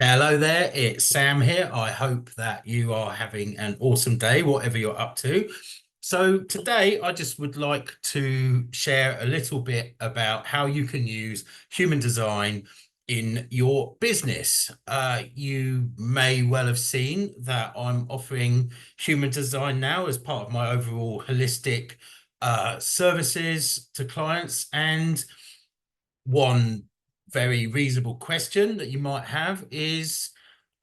Hello there, it's Sam here. I hope that you are having an awesome day, whatever you're up to. So today I just would like to share a little bit about how you can use human design in your business. You may well have seen that I'm offering human design now as part of my overall holistic services to clients. And one very reasonable question that you might have is,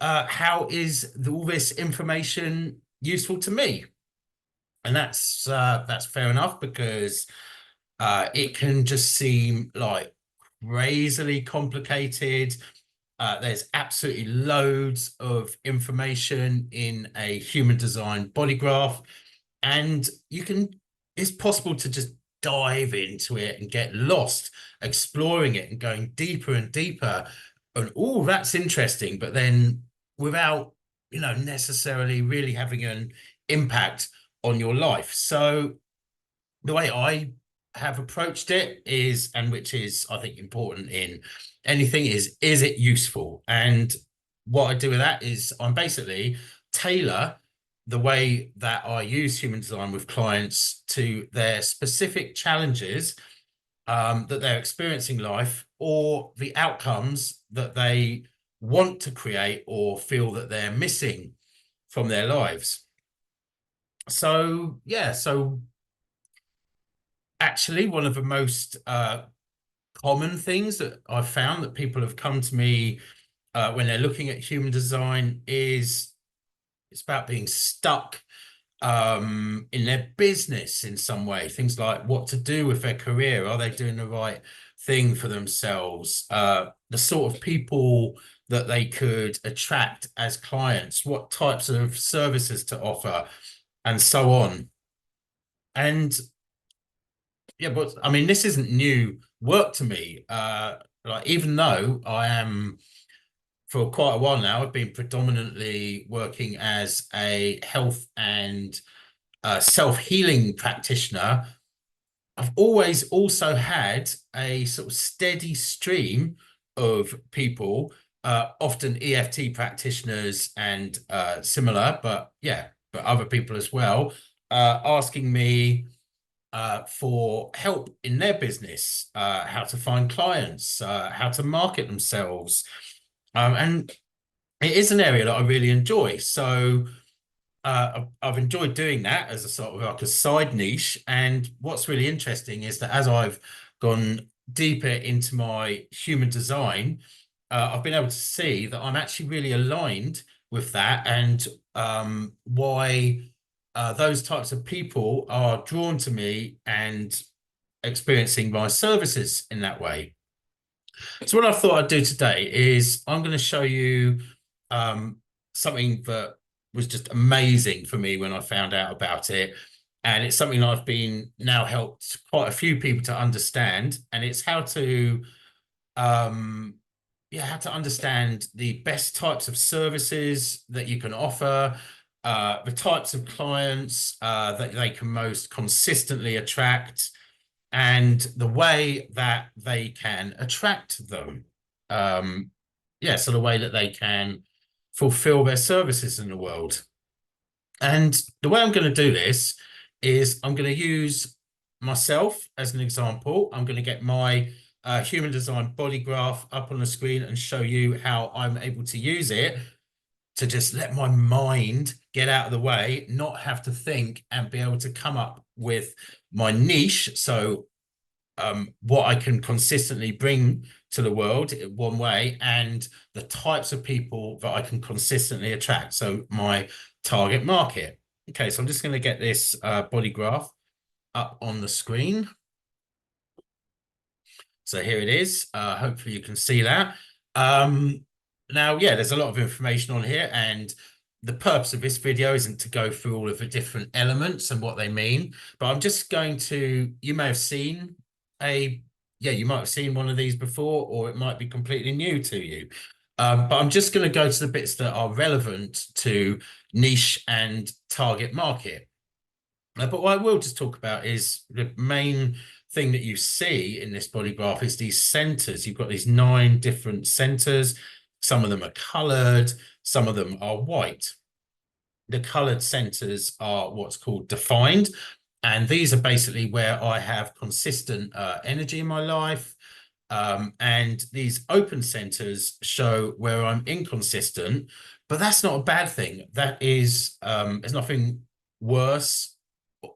how is all this information useful to me? And that's fair enough because it can just seem like crazily complicated. There's absolutely loads of information in a human design body graph, and it's possible to just dive into it and get lost exploring it and going deeper and deeper. And all that's interesting, but then without, necessarily really having an impact on your life. So the way I have approached it is, and which is, I think, important in anything, is it useful? And what I do with that is I'm basically tailor the way that I use human design with clients to their specific challenges that they're experiencing in life or the outcomes that they want to create or feel that they're missing from their lives. So, yeah, so actually, one of the most common things that I've found that people have come to me when they're looking at human design is it's about being stuck in their business in some way. Things like what to do with their career. Are they doing the right thing for themselves? The sort of people that they could attract as clients, what types of services to offer, and so on. And yeah, but I mean, this isn't new work to me. Like even though I am for quite a while now, I've been predominantly working as a health and self-healing practitioner. I've always also had a sort of steady stream of people, often EFT practitioners and similar, but yeah, but other people as well, asking me for help in their business, how to find clients, how to market themselves. And it is an area that I really enjoy. So I've enjoyed doing that as a sort of like a side niche. And what's really interesting is that as I've gone deeper into my human design, I've been able to see that I'm actually really aligned with that and why those types of people are drawn to me and experiencing my services in that way. So what I thought I'd do today is I'm going to show you um, something that was just amazing for me when I found out about it. And it's something I've been now helped quite a few people to understand. And it's um, how to understand the best types of services that you can offer, the types of clients that they can most consistently attract, and the way that they can attract them. Um, yeah, so the way that they can fulfill their services in the world. And the way I'm going to do this is I'm going to use myself as an example. I'm going to get my human design body graph up on the screen and show you how I'm able to use it to just let my mind get out of the way, not have to think, and be able to come up with my niche. So what I can consistently bring to the world in one way, and the types of people that I can consistently attract. So my target market. Okay, so I'm just going to get this body graph up on the screen. So here it is. Hopefully you can see that. Now, yeah, there's a lot of information on here, and the purpose of this video isn't to go through all of the different elements and what they mean, but I'm just going to, you may have seen a, yeah, you might have seen one of these before, or it might be completely new to you. But I'm just going to go to the bits that are relevant to niche and target market. But what I will just talk about is the main thing that you see in this body graph is these centers. You've got these 9 different centers. Some of them are colored, some of them are white. The colored centers are what's called defined, and these are basically where I have consistent energy in my life. And these open centers show where I'm inconsistent, but that's not a bad thing. That is, there's nothing worse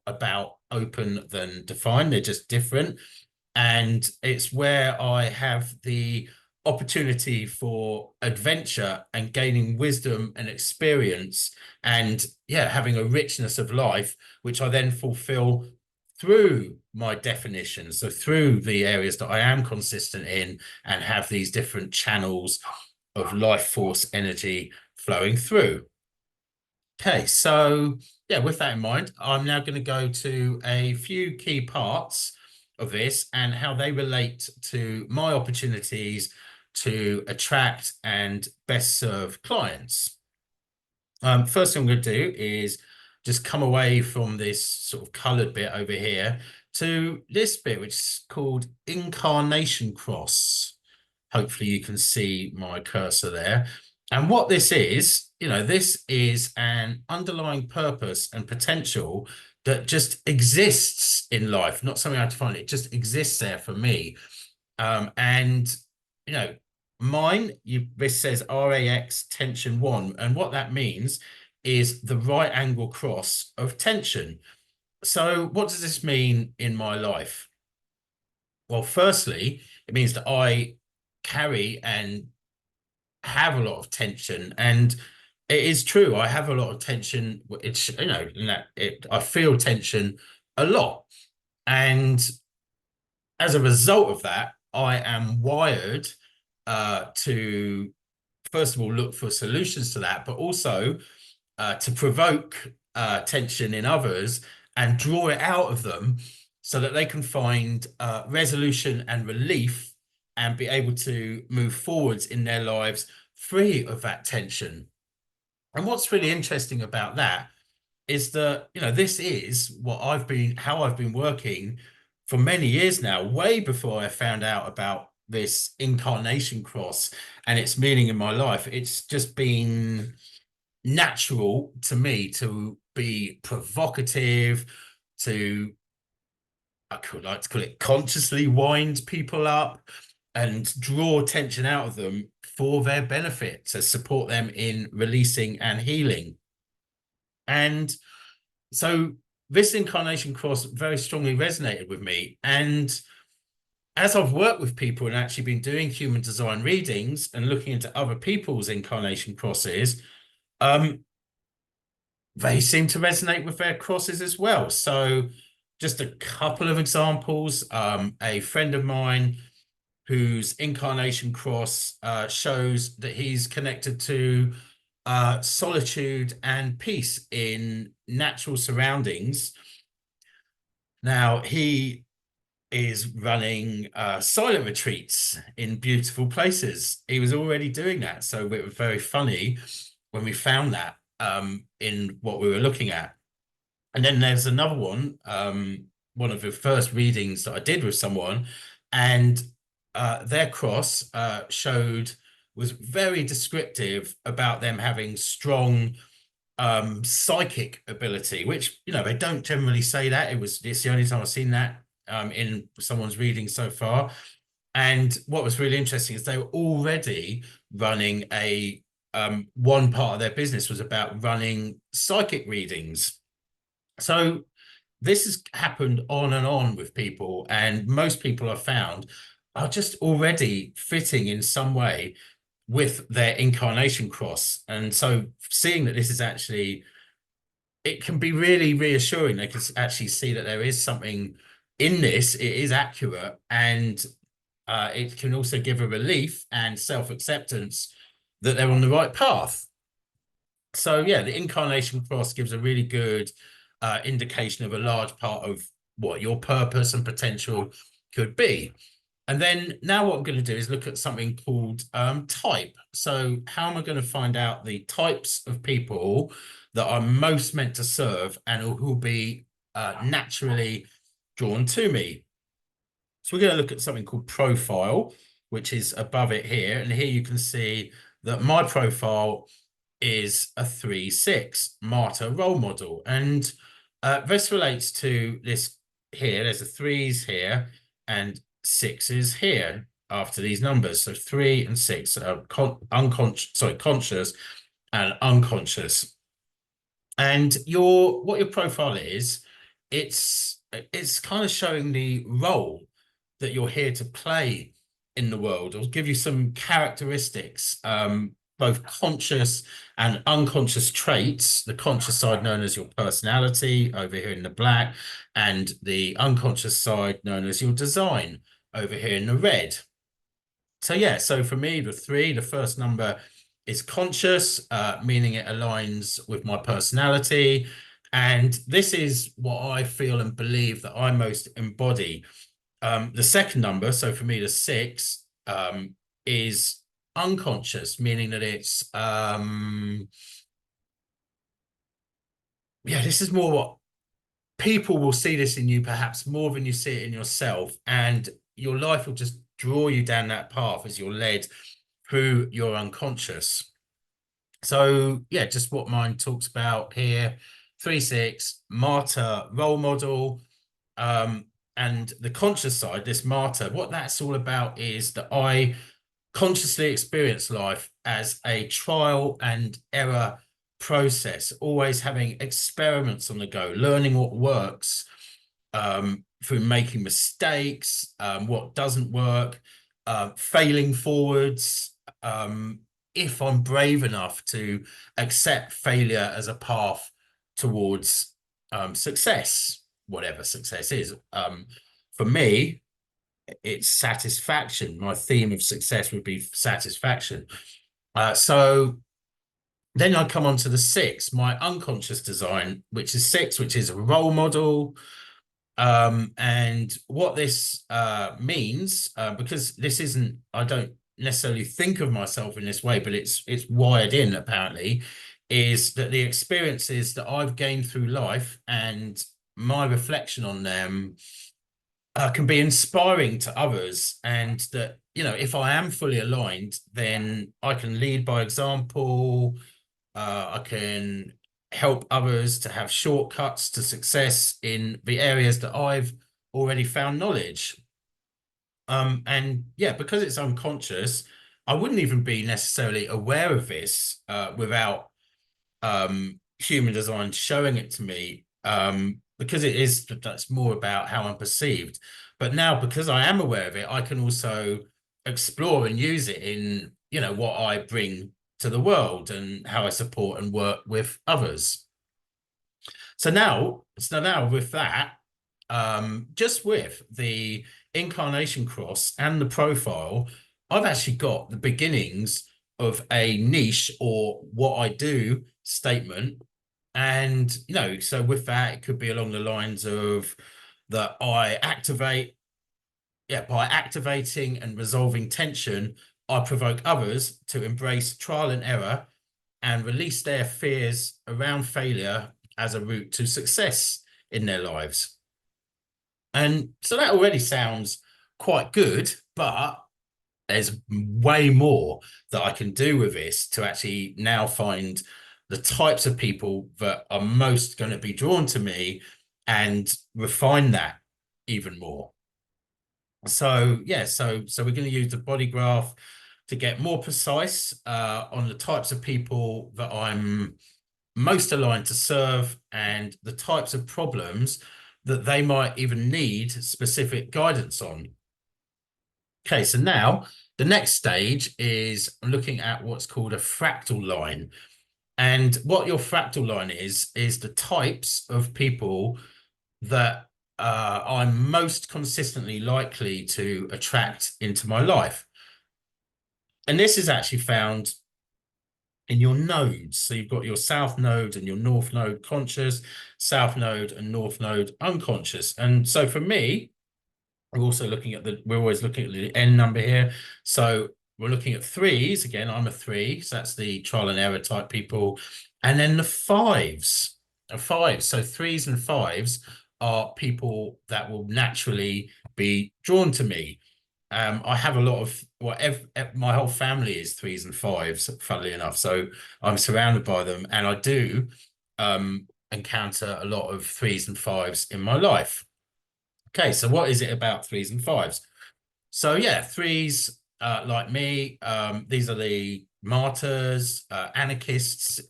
about open than defined. They're just different. And it's where I have the opportunity for adventure and gaining wisdom and experience, and yeah, having a richness of life, which I then fulfill through my definition. So through the areas that I am consistent in and have these different channels of life force energy flowing through. Okay, so yeah, with that in mind, I'm now going to go to a few key parts of this and how they relate to my opportunities to attract and best serve clients. First thing I'm going to do is just come away from this sort of colored bit over here to this bit, which is called Incarnation Cross. Hopefully you can see my cursor there. And what this is, this is an underlying purpose and potential that just exists in life, not something I have to find. It just exists there for me. And, you know, this says RAX tension 1. And what that means is the right angle cross of tension. So what does this mean in my life? Well, firstly, it means that I carry and have a lot of tension, and it is true. I have a lot of tension. It's I feel tension a lot, and as a result of that, I am wired to first of all look for solutions to that, but also to provoke tension in others and draw it out of them so that they can find resolution and relief and be able to move forwards in their lives free of that tension. And what's really interesting about that is that, this is how I've been working for many years now, way before I found out about this incarnation cross and its meaning in my life. It's just been natural to me to be provocative, to, I could like to call it, consciously wind people up and draw tension out of them for their benefit, to support them in releasing and healing. And so this incarnation cross very strongly resonated with me. And as I've worked with people and actually been doing human design readings and looking into other people's incarnation crosses, they seem to resonate with their crosses as well. So just a couple of examples. A friend of mine whose incarnation cross shows that he's connected to solitude and peace in natural surroundings. Now, he is running silent retreats in beautiful places. He was already doing that. So it was very funny when we found that in what we were looking at. And then there's another one, one of the first readings that I did with someone, and their cross was very descriptive about them having strong psychic ability, which, they don't generally say that. It's the only time I've seen that in someone's reading so far. And what was really interesting is they were already running one part of their business was about running psychic readings. So this has happened on and on with people, and most people I've found are just already fitting in some way with their incarnation cross. And so seeing that this is actually, it can be really reassuring. They can actually see that there is something in this, it is accurate, and it can also give a relief and self-acceptance that they're on the right path. So yeah, the incarnation cross gives a really good indication of a large part of what your purpose and potential could be. And then now what I'm going to do is look at something called type. So how am I going to find out the types of people that I'm most meant to serve and who will be naturally drawn to me? So we're going to look at something called profile, which is above it here. And here you can see that my profile is a 3-6 martyr role model. And this relates to this here. There's a 3s here and 6s here after these numbers. So 3 and 6 are conscious and unconscious. And what your profile is, it's kind of showing the role that you're here to play in the world. I'll give you some characteristics, both conscious and unconscious traits. The conscious side known as your personality over here in the black, and the unconscious side known as your design over here in the red. So yeah, so for me, the 3, the first number is conscious, meaning it aligns with my personality. And this is what I feel and believe that I most embody. The second number, so for me, the 6, is unconscious, meaning that it's, yeah, this is more what people will see this in you, perhaps more than you see it in yourself. And your life will just draw you down that path as you're led through your unconscious. So yeah, just what mine talks about here, 3-6 martyr role model. And the conscious side, this martyr, what that's all about is that I consciously experience life as a trial and error process, always having experiments on the go, learning what works, through making mistakes, what doesn't work, failing forwards, if I'm brave enough to accept failure as a path towards success, whatever success is. For me, it's satisfaction. My theme of success would be satisfaction. So then I come on to the 6, my unconscious design, which is 6, which is a role model. And what this means, because this isn't, I don't necessarily think of myself in this way, but it's wired in apparently, is that the experiences that I've gained through life and my reflection on them can be inspiring to others. And that, you know, if I am fully aligned, then I can lead by example. I can help others to have shortcuts to success in the areas that I've already found knowledge. And yeah, because it's unconscious, I wouldn't even be necessarily aware of this without human design showing it to me, because that's more about how I'm perceived. But now, because I am aware of it, I can also explore and use it in, you know, what I bring to the world and how I support and work with others. So now with that, just with the Incarnation Cross and the profile, I've actually got the beginnings of a niche or what I do statement. And, you know, so with that, it could be along the lines of that I activate, yeah, by activating and resolving tension, I provoke others to embrace trial and error and release their fears around failure as a route to success in their lives. And so that already sounds quite good, but there's way more that I can do with this to actually now find the types of people that are most going to be drawn to me and refine that even more. So yeah, so we're going to use the body graph to get more precise on the types of people that I'm most aligned to serve and the types of problems that they might even need specific guidance on. Okay, so now the next stage is looking at what's called a fractal line. And what your fractal line is the types of people that I'm most consistently likely to attract into my life. And this is actually found in your nodes. So you've got your south node and your north node conscious, south node and north node unconscious. And so for me, we're always looking at the N number here. So we're looking at 3s. Again, I'm a 3. So that's the trial and error type people. And then the 5s. So 3s and 5s are people that will naturally be drawn to me. I have a lot of my whole family is threes and fives, funnily enough. So I'm surrounded by them, and I do encounter a lot of threes and fives in my life. Okay, so what is it about threes and fives? So yeah, threes, like me, these are the martyrs, anarchists,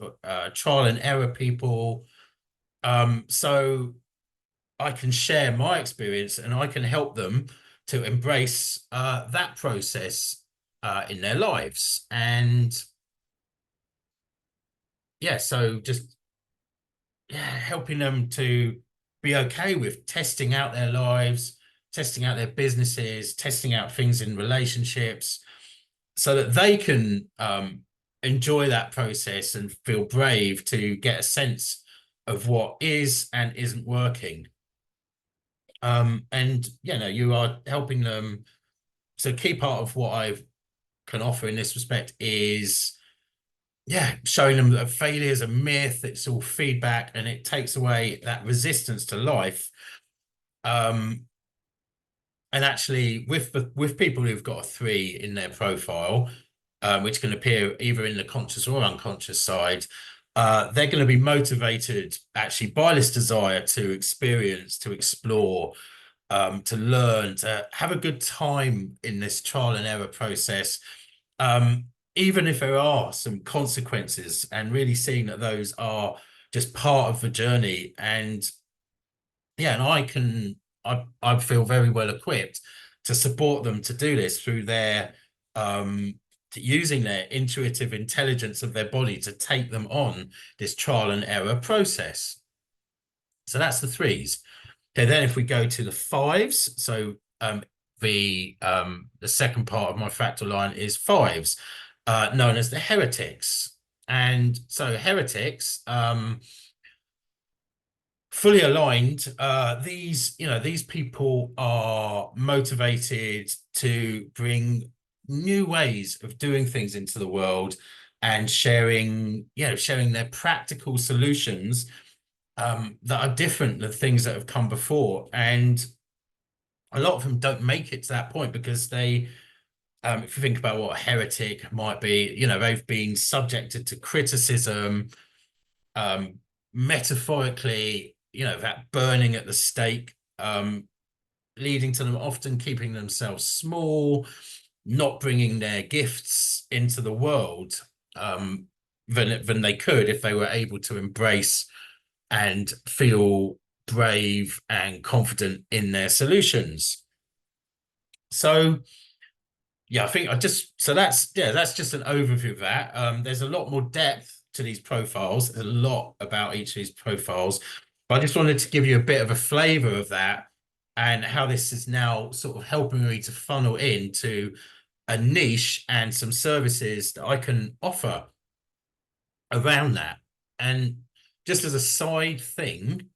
trial and error people. So I can share my experience and I can help them to embrace that process in their lives. And yeah, so just yeah, helping them to be okay with testing out their lives, testing out their businesses, testing out things in relationships, so that they can enjoy that process and feel brave to get a sense of what is and isn't working. And you know, you are helping them. So, key part of what I can offer in this respect is, yeah, showing them that failure is a myth. It's all feedback, and it takes away that resistance to life. Um, and actually, with people who've got a three in their profile, which can appear either in the conscious or unconscious side, they're going to be motivated actually by this desire to experience, to explore, to learn, to have a good time in this trial and error process, even if there are some consequences, and really seeing that those are just part of the journey. And yeah, and I feel very well equipped to support them to do this through their using their intuitive intelligence of their body to take them on this trial and error process. So that's the threes. Okay, then if we go to the fives, so the second part of my fractal line is fives, known as the heretics. And so heretics, fully aligned, these people are motivated to bring new ways of doing things into the world and sharing their practical solutions that are different than things that have come before. And a lot of them don't make it to that point because they, if you think about what a heretic might be, they've been subjected to criticism, um, metaphorically, that burning at the stake, leading to them often keeping themselves small, not bringing their gifts into the world, than they could if they were able to embrace and feel brave and confident in their solutions. So yeah, I think that's just an overview of that. There's a lot more depth to these profiles. There's a lot about each of these profiles, but I just wanted to give you a bit of a flavor of that and how this is now sort of helping me to funnel into a niche and some services that I can offer around that. And just as a side thing,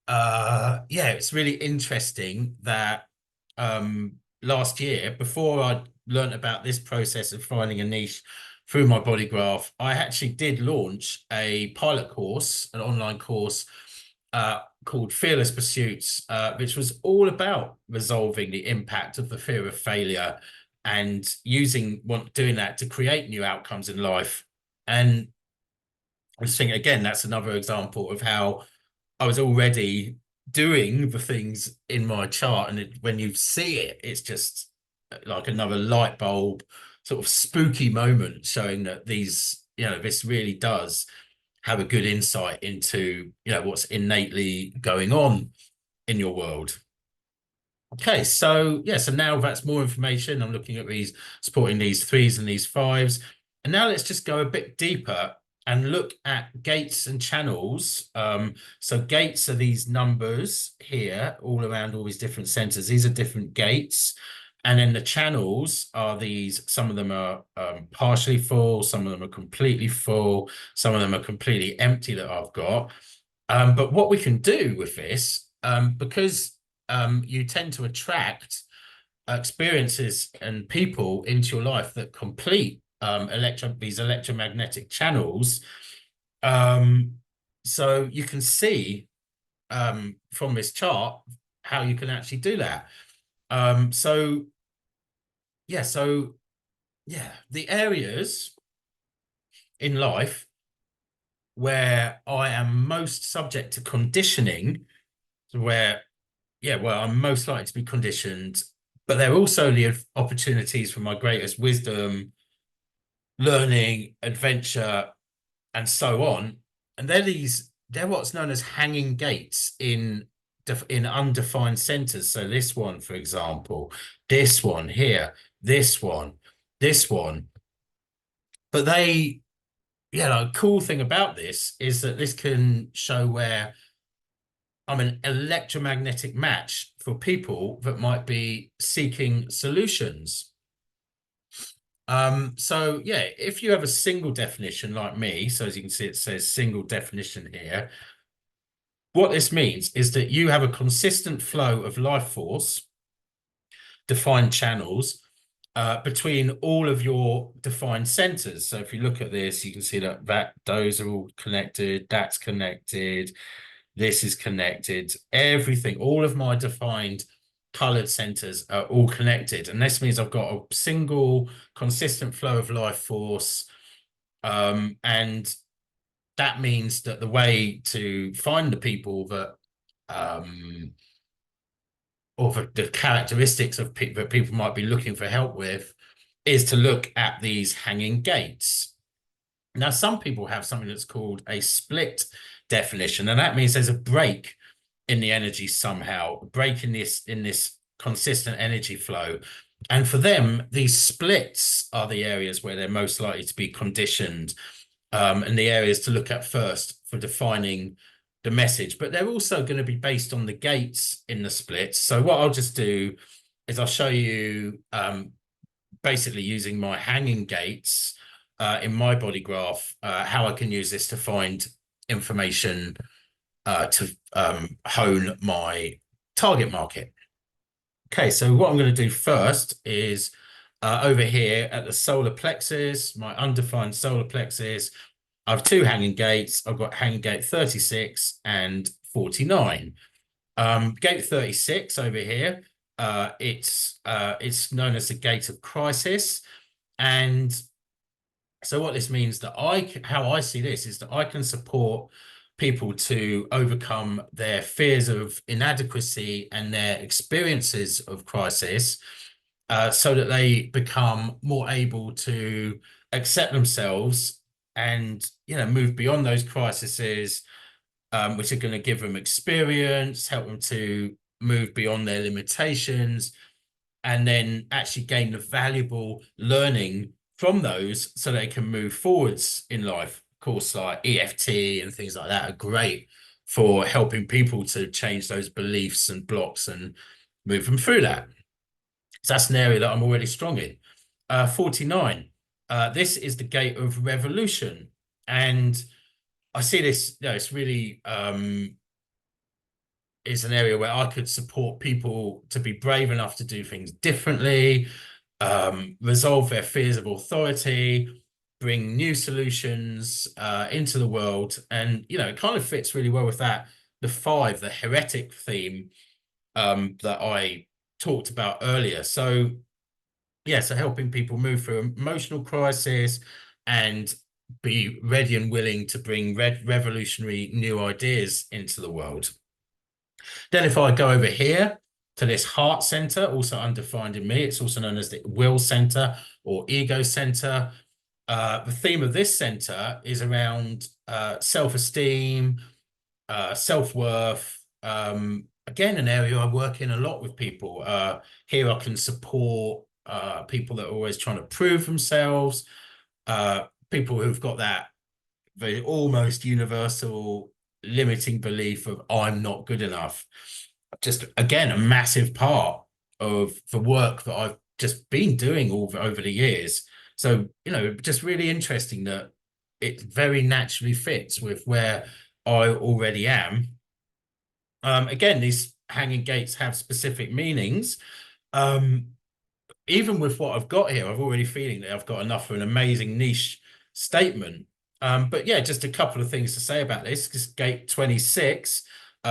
yeah, it's really interesting that last year, before I learned about this process of finding a niche through my bodygraph, I actually did launch a pilot course, an online course called Fearless Pursuits, which was all about resolving the impact of the fear of failure and doing that to create new outcomes in life. And I just think, again, that's another example of how I was already doing the things in my chart, and when you see it, it's just like another light bulb, sort of spooky moment, showing that this really does have a good insight into what's innately going on in your world. Okay, so yeah, so now that's more information. I'm looking at these, supporting these threes and these fives. And now let's just go a bit deeper and look at gates and channels. So gates are these numbers here, all around all these different centers. These are different gates. And then the channels are these, some of them are partially full, some of them are completely full, some of them are completely empty that I've got. But what we can do with this, because you tend to attract experiences and people into your life that complete these electromagnetic channels. Um, so you can see from this chart how you can actually do that. So yeah, so yeah, the areas in life where I am most subject to conditioning, where yeah, well, I'm most likely to be conditioned, but they're also the opportunities for my greatest wisdom, learning, adventure, and so on. And they're what's known as hanging gates in undefined centers. So this one, for example, this one here, this one, this one. But the cool thing about this is that this can show where I'm an electromagnetic match for people that might be seeking solutions. So yeah, if you have a single definition like me, so as you can see, it says single definition here. What this means is that you have a consistent flow of life force, defined channels, between all of your defined centers. So if you look at this, you can see that those are all connected, that's connected, this is connected, everything, all of my defined colored centers are all connected. And this means I've got a single consistent flow of life force. And that means that the way to find the people that or the characteristics of people that people might be looking for help with is to look at these hanging gates. Now, some people have something that's called a split definition, and that means there's a break in the energy somehow, a break in this consistent energy flow. And for them, these splits are the areas where they're most likely to be conditioned, and the areas to look at first for defining the message. But they're also going to be based on the gates in the splits. So what I'll just do is I'll show you basically using my hanging gates in my body graph, how I can use this to find information to hone my target market. Okay, so what I'm going to do first is over here at the solar plexus, my undefined solar plexus, I have two hanging gates. I've got hanging gate 36 and 49. Gate 36 over here, it's known as the gate of crisis. And so what this means that how I see this is that I can support people to overcome their fears of inadequacy and their experiences of crisis, so that they become more able to accept themselves and move beyond those crises, which are going to give them experience, help them to move beyond their limitations, and then actually gain the valuable learning from those so they can move forwards in life. Of course, like EFT and things like that are great for helping people to change those beliefs and blocks and move them through that. So that's an area that I'm already strong in. 49. This is the gate of revolution. And I see this, it's really is an area where I could support people to be brave enough to do things differently, resolve their fears of authority, bring new solutions into the world. And, it kind of fits really well with that, the 5, the heretic theme that I talked about earlier. So, yeah, so helping people move through emotional crisis and be ready and willing to bring revolutionary new ideas into the world. Then if I go over here to this heart center, also undefined in me, it's also known as the will center or ego center. The theme of this center is around self-esteem, self-worth. Again, an area I work in a lot with people. Here I can support people that are always trying to prove themselves, people who've got that very almost universal limiting belief of I'm not good enough. Just again, a massive part of the work that I've just been doing over the years. So, just really interesting that it very naturally fits with where I already am. Again, these hanging gates have specific meanings. Even with what I've got here, I'm already feeling that I've got enough for an amazing niche statement. But yeah, just a couple of things to say about this, because gate 26,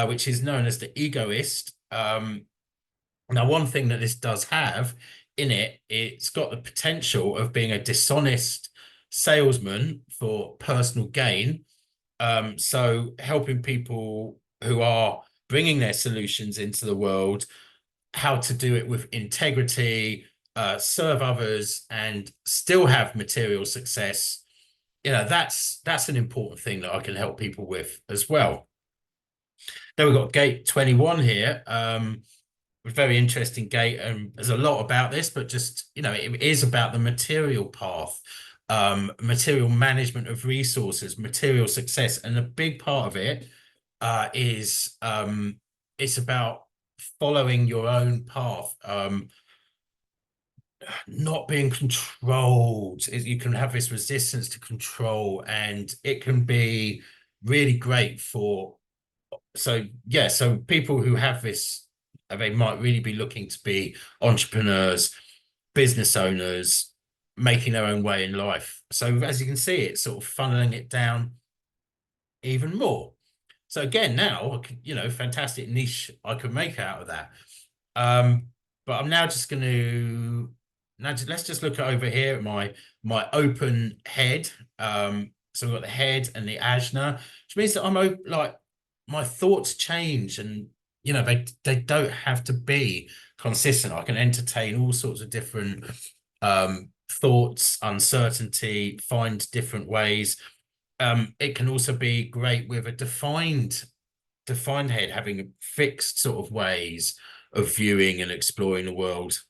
which is known as the egoist. Now, one thing that this does have in it, it's got the potential of being a dishonest salesman for personal gain. So helping people who are bringing their solutions into the world, how to do it with integrity, serve others, and still have material success. That's an important thing that I can help people with as well. Then we've got gate 21 here. A very interesting gate, and there's a lot about this, but just, it is about the material path, material management of resources, material success. And a big part of it is it's about following your own path, not being controlled. You can have this resistance to control, and it can be really great for, so yeah, so people who have this, they might really be looking to be entrepreneurs, business owners, making their own way in life. So as you can see, it's sort of funneling it down even more. So again, now, fantastic niche I could make out of that. But I'm now just going to, let's just look over here at my open head. So we've got the head and the ajna, which means that I'm like, my thoughts change, and they don't have to be consistent. I can entertain all sorts of different thoughts, uncertainty, find different ways. It can also be great with a defined head, having fixed sort of ways of viewing and exploring the world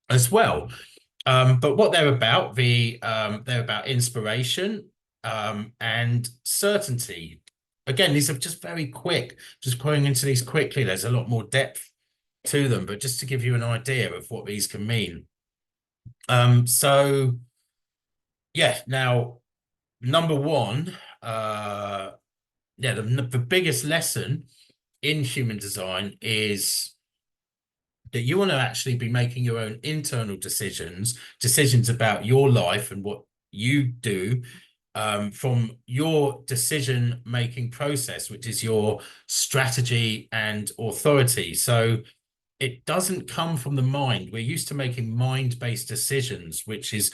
as well. But what they're about, they're about inspiration and certainty. Again, these are just very quick, just going into these quickly. There's a lot more depth to them, but just to give you an idea of what these can mean. So yeah, now number one, the biggest lesson in human design is that you want to actually be making your own internal decisions about your life and what you do, from your decision-making process, which is your strategy and authority. So it doesn't come from the mind. We're used to making mind-based decisions, which is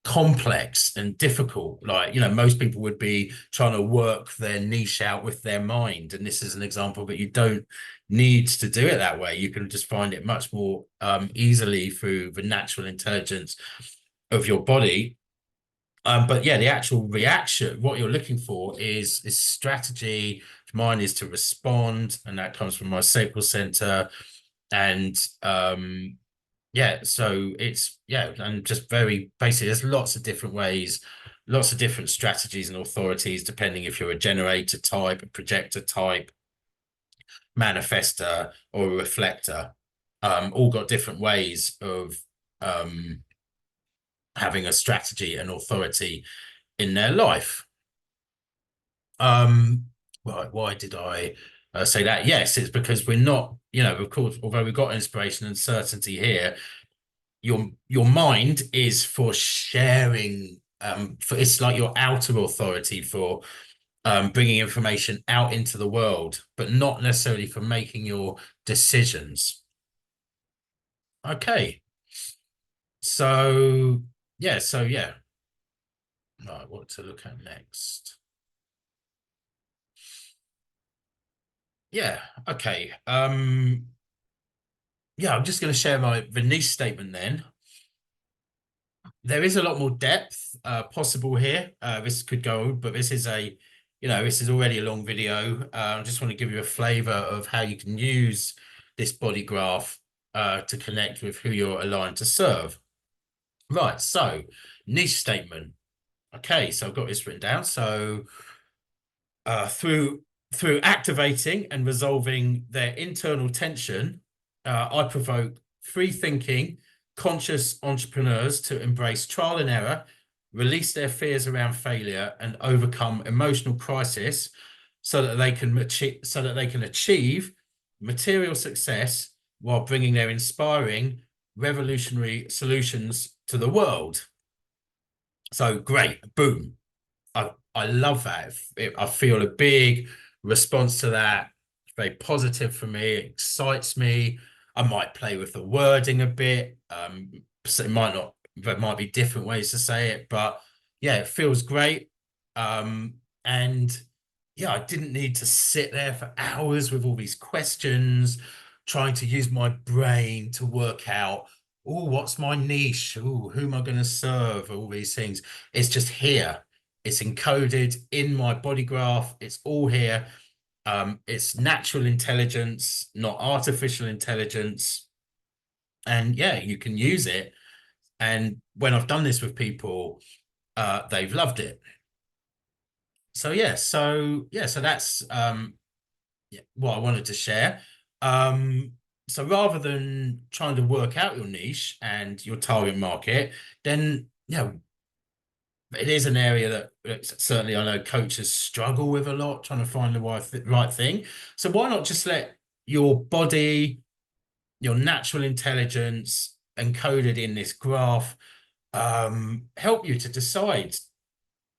complex and difficult. Like, most people would be trying to work their niche out with their mind, and this is an example, but you don't need to do it that way. You can just find it much more easily through the natural intelligence of your body. But yeah, the actual reaction, what you're looking for is strategy. Mine is to respond, and that comes from my sacral center. And yeah, so and just very basically, there's lots of different ways, lots of different strategies and authorities, depending if you're a generator type, a projector type, manifester, or a reflector. All got different ways of having a strategy and authority in their life. Why did I say that? Yes, it's because we're not, of course, although we've got inspiration and certainty here, your mind is for sharing. It's like your outer authority for bringing information out into the world, but not necessarily for making your decisions. Okay, so yeah, right, what to look at next? Yeah, okay. Yeah, I'm just going to share the niche statement then. There is a lot more depth possible here. This could go, but this is this is already a long video. I just want to give you a flavor of how you can use this body graph to connect with who you're aligned to serve. Right, so niche statement. Okay, so I've got this written down. So through activating and resolving their internal tension, I provoke free thinking, conscious entrepreneurs to embrace trial and error, release their fears around failure, and overcome emotional crisis, so that they can achieve material success while bringing their inspiring, revolutionary solutions to the world. So great, boom. I love that. I feel a big response to that. It's very positive for me. It excites me. I might play with the wording a bit. So it might not, there might be different ways to say it, but yeah, it feels great. And yeah, I didn't need to sit there for hours with all these questions, trying to use my brain to work out, oh, what's my niche? Oh, who am I going to serve? All these things. It's just here. It's encoded in my body graph. It's all here. It's natural intelligence, not artificial intelligence. And yeah, you can use it. And when I've done this with people, they've loved it. So so that's yeah, what I wanted to share. So rather than trying to work out your niche and your target market, then it is an area that certainly I know coaches struggle with a lot, trying to find the right thing. So why not just let your body, your natural intelligence encoded in this graph, help you to decide.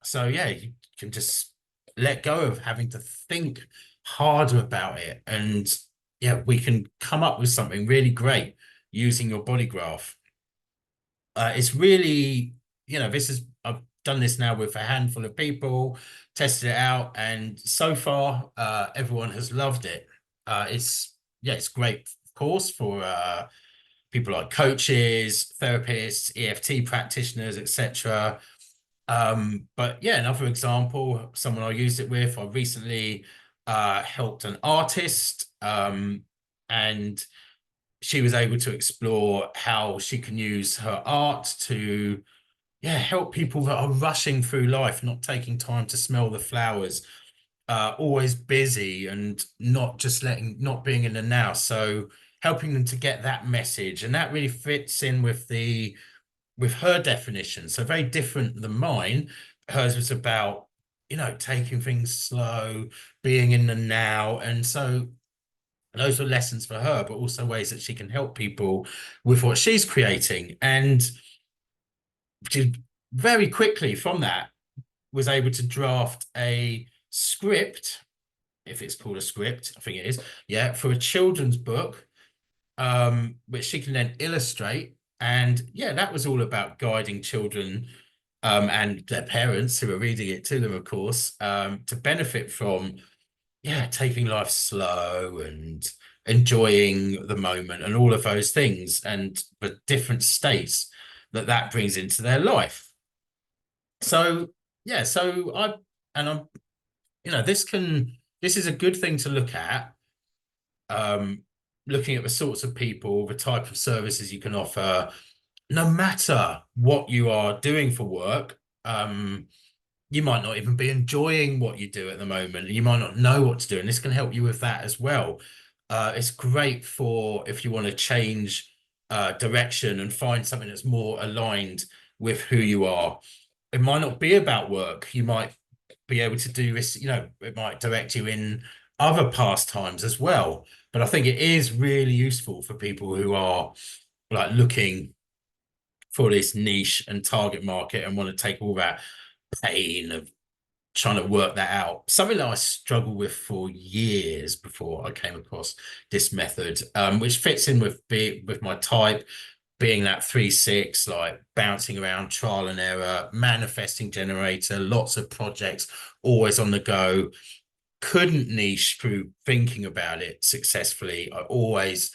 So yeah, you can just let go of having to think harder about it. And yeah, we can come up with something really great using your body graph. It's really, I've done this now with a handful of people, tested it out, and so far, everyone has loved it. It's great, of course, for people like coaches, therapists, EFT practitioners, etc. But yeah, another example, someone I used it with, I recently helped an artist, and she was able to explore how she can use her art to, yeah, help people that are rushing through life, not taking time to smell the flowers, always busy and not being in the now. So helping them to get that message. And that really fits in with with her definition. So very different than mine. Hers was about, taking things slow, being in the now. And so those were lessons for her, but also ways that she can help people with what she's creating. And she very quickly from that was able to draft a script, if it's called a script, I think it is, yeah, for a children's book, which she can then illustrate. And yeah, that was all about guiding children, and their parents who are reading it to them, of course, to benefit from, yeah, taking life slow and enjoying the moment and all of those things and the different states that brings into their life. So yeah, so I and I'm this is a good thing to look at, um, looking at the sorts of people, the type of services you can offer, no matter what you are doing for work. You might not even be enjoying what you do at the moment. You might not know what to do, and this can help you with that as well. It's great for if you want to change direction and find something that's more aligned with who you are. It might not be about work. You might be able to do this, it might direct you in other pastimes as well. But I think it is really useful for people who are like looking for this niche and target market and want to take all that pain of trying to work that out. Something that I struggled with for years before I came across this method, which fits in with my type, being that 3-6, like bouncing around, trial and error, manifesting generator, lots of projects, always on the go. Couldn't niche through thinking about it successfully. I always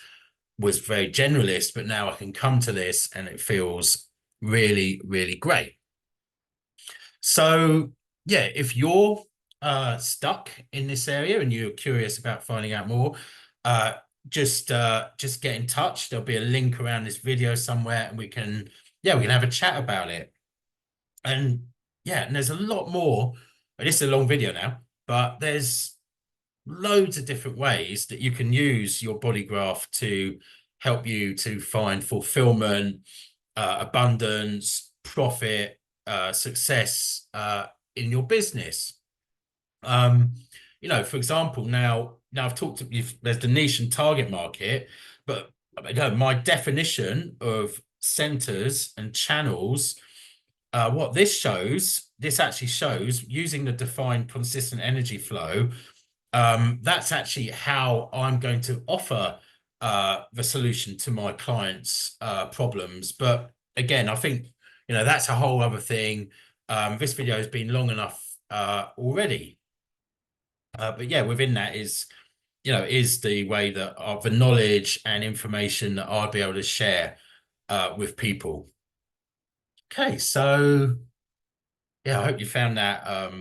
was very generalist, but now I can come to this and it feels really, really great. So yeah, if you're stuck in this area and you're curious about finding out more, just get in touch. There'll be a link around this video somewhere, and we can have a chat about it. And yeah, and there's a lot more. This is a long video now, but there's loads of different ways that you can use your body graph to help you to find fulfillment, abundance, profit, success in your business. For example, now I've talked to you, there's the niche and target market, but my definition of centers and channels, what this actually shows using the defined consistent energy flow. That's actually how I'm going to offer the solution to my clients' problems. But again, I think, that's a whole other thing. This video has been long enough already. But yeah, within that is the way that the knowledge and information that I'll be able to share with people. Okay, so yeah, I hope you found that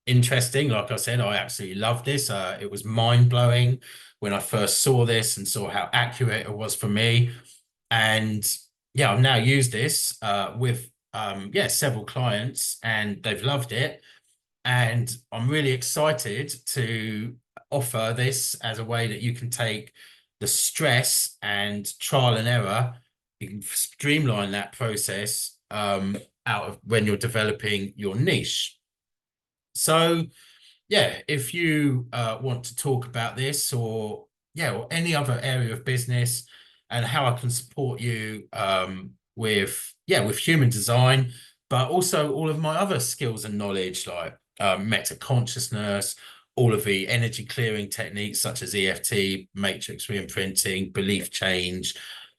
interesting. Like I said, I absolutely love this. It was mind-blowing when I first saw this and saw how accurate it was for me. And yeah, I've now used this with several clients, and they've loved it. And I'm really excited to offer this as a way that you can take the stress and trial and error, you can streamline that process out of when you're developing your niche. So yeah, if you want to talk about this, or any other area of business, and how I can support you with human design, but also all of my other skills and knowledge, like meta consciousness, all of the energy clearing techniques such as EFT, matrix reimprinting, belief change,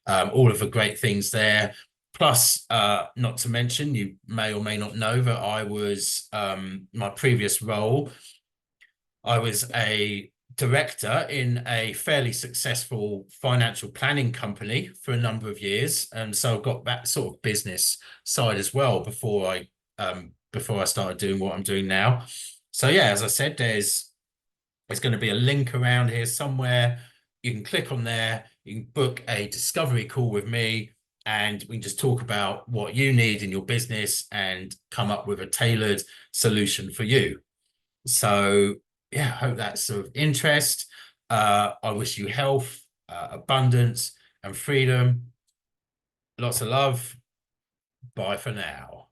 all of the great things there. Plus, not to mention, you may or may not know that I was my previous role, I was a director in a fairly successful financial planning company for a number of years, and so I've got that sort of business side as well before I started doing what I'm doing now. So yeah, as I said, there's going to be a link around here somewhere. You can click on there, you can book a discovery call with me, and we can just talk about what you need in your business and come up with a tailored solution for you. So yeah, I hope that's of interest. I wish you health, abundance, and freedom. Lots of love. Bye for now.